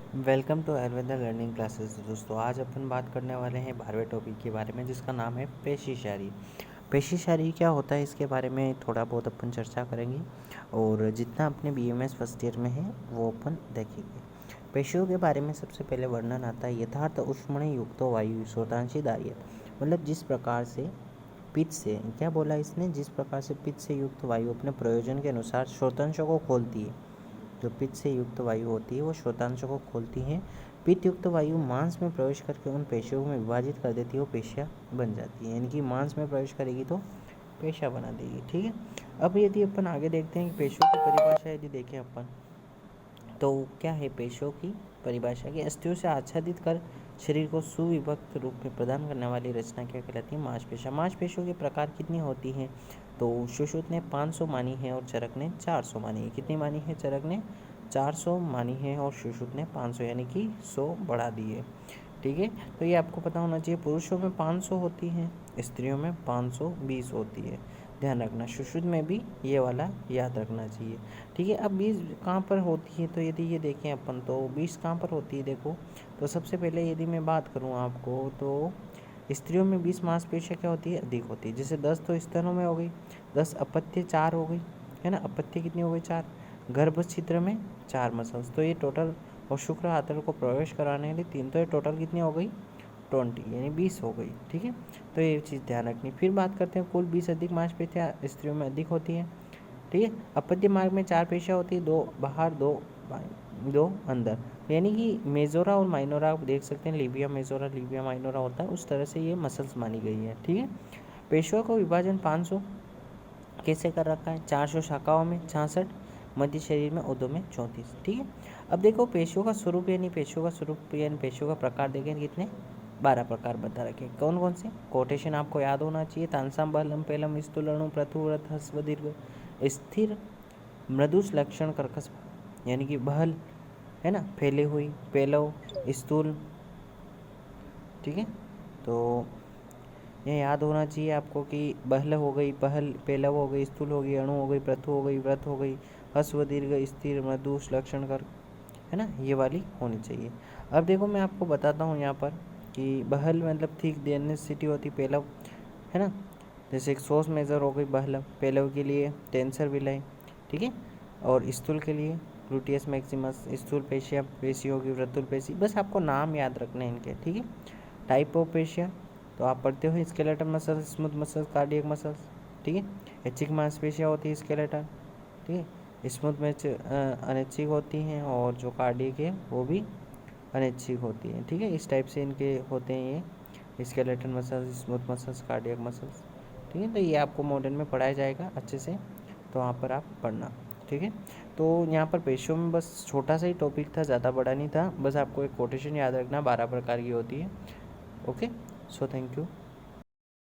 Welcome to Ayurveda learning classes. दोस्तों, आज अपन बात करने वाले हैं 12वें टॉपिक के बारे में, जिसका नाम है पेशीशारी। पेशीशारी क्या होता है, इसके बारे में थोड़ा बहुत अपन चर्चा करेंगे और जितना अपने बीएमएस फर्स्ट ईयर में है वो अपन देखेंगे। पेशियों के बारे में सबसे पहले वर्णन आता है यथार्थ ऊष्मण युक्त वायु स्रोतांशी दाह्य, मतलब जिस प्रकार से पित्त से, क्या बोला इसने, जिस प्रकार से पित्त से युक्त वायु अपने प्रयोजन के अनुसार स्रोतांशों को खोलती है। जो पित्त से युक्त वायु होती है वो श्रोतांशों को खोलती हैं। पित्त युक्त वायु मांस में प्रवेश करके उन पेशियों में विभाजित कर देती है, वो पेशियाँ बन जाती है, यानी कि मांस में प्रवेश करेगी तो पेशियाँ बना देगी। ठीक है। अब यदि अपन आगे देखते हैं कि पेशियों की परिभाषा यदि देखें अपन, तो क्या है पेशियों की परिभाषा की, अस्थियों से आच्छादित कर शरीर को सुविभक्त रूप में प्रदान करने वाली रचना क्या कहलाती है, मांसपेशियाँ। मांसपेशियों के प्रकार कितनी होती हैं, तो सुश्रुत ने 500 मानी है और चरक ने 400 मानी है। कितनी मानी है, चरक ने 400 मानी है और सुश्रुत ने 500, यानी कि 100 बढ़ा दी है। ठीक है, तो ये आपको पता होना चाहिए। पुरुषों में 500 होती हैं, स्त्रियों में 520 होती है। ध्यान रखना, सुश्रुत में भी ये वाला याद रखना चाहिए। ठीक है। अब 20 कहाँ पर होती है, तो यदि ये देखें अपन तो 20 कहाँ पर होती है, देखो तो सबसे पहले यदि मैं बात करूँ आपको, तो स्त्रियों में 20 मांसपेशियाँ क्या होती है, अधिक होती है। जैसे 10 तो स्तनों में हो गई, 10 अपत्य 4 हो गई, है ना। अपत्य कितनी हो गई, 4। गर्भ छिद्र में 4 मसल्स, तो ये टोटल, और शुक्र आंत्र को प्रवेश कराने के लिए 3, तो ये टोटल कितनी हो गई, 20, यानी 20 हो गई। ठीक है, तो ये चीज़ ध्यान रखनी। फिर बात करते हैं, कुल 20 अधिक मांसपेशियाँ स्त्रियों में अधिक होती हैं। ठीक है। अपत्य मार्ग में 4 पेशियाँ होती है, 2 बाहर, 2 अंदर, यानी कि मेजोरा और माइनोरा आप देख सकते हैं, लिबिया मेजोरा लिबिया माइनोरा होता है, उस तरह से ये मसल्स मानी गई है। ठीक है। पेशियों का विभाजन 500 कैसे कर रखा है, 400 शाखाओं में 66, मध्य शरीर में उदों में 34। ठीक है। अब देखो पेशियों का स्वरूप, यानी पेशियों का स्वरूप यानी पेशियों का प्रकार देखें, कितने 12 प्रकार बता रखे। कौन कौन से, कोटेशन आपको याद होना चाहिए। तानसाम, बहलम, पेलम, स्थूल, अणु, प्रथु, व्रत, ह्रस्व, दीर्घ, स्थिर, मृदुस, लक्षण, कर्कश, यानी कि बहल, है ना, फैली हुई, पेलव, स्थूल। ठीक है, तो ये याद होना चाहिए आपको कि बहल हो गई, पहल, पेलव हो गई, स्थूल हो गई, अणु हो गई, प्रथु हो गई, व्रत हो गई, ह्रस्व, दीर्घ, स्थिर, मृदुस, लक्षण, कर, है ना, ये वाली होनी चाहिए। अब देखो मैं आपको बताता हूँ यहाँ पर कि बहल मतलब थिक डेंसिटी होती, पेलव, है ना, जैसे एक सॉस मेजर हो गई बहलव, पेलव के लिए टेंसर विलय। ठीक है, और स्थूल के लिए ग्लूटियस मैक्सिमस, स्थूल पेशिया पेशी होगी, वृत्तुल पेशी। बस आपको नाम याद रखने हैं इनके। ठीक है। टाइप ऑफ पेशिया, तो आप पढ़ते हो skeletal muscles, smooth muscles, cardiac muscles. ठीक है। ऐच्छिक मांसपेशियाँ होती है स्केलेटल। ठीक है। स्मूथ में अनैच्छिक होती हैं और जो कार्डियक है वो भी अनैच्छिक होती हैं। ठीक है, इस टाइप से इनके होते हैं ये skeletal muscles, smooth muscles, cardiac muscles. ठीक है, तो ये आपको मॉडर्न में पढ़ाया जाएगा अच्छे से, तो वहाँ पर आप पढ़ना। ठीक है, तो यहाँ पर पेशियों में बस छोटा सा ही टॉपिक था, ज़्यादा बड़ा नहीं था। बस आपको एक कोटेशन याद रखना, 12 प्रकार की होती है। Okay, so thank you.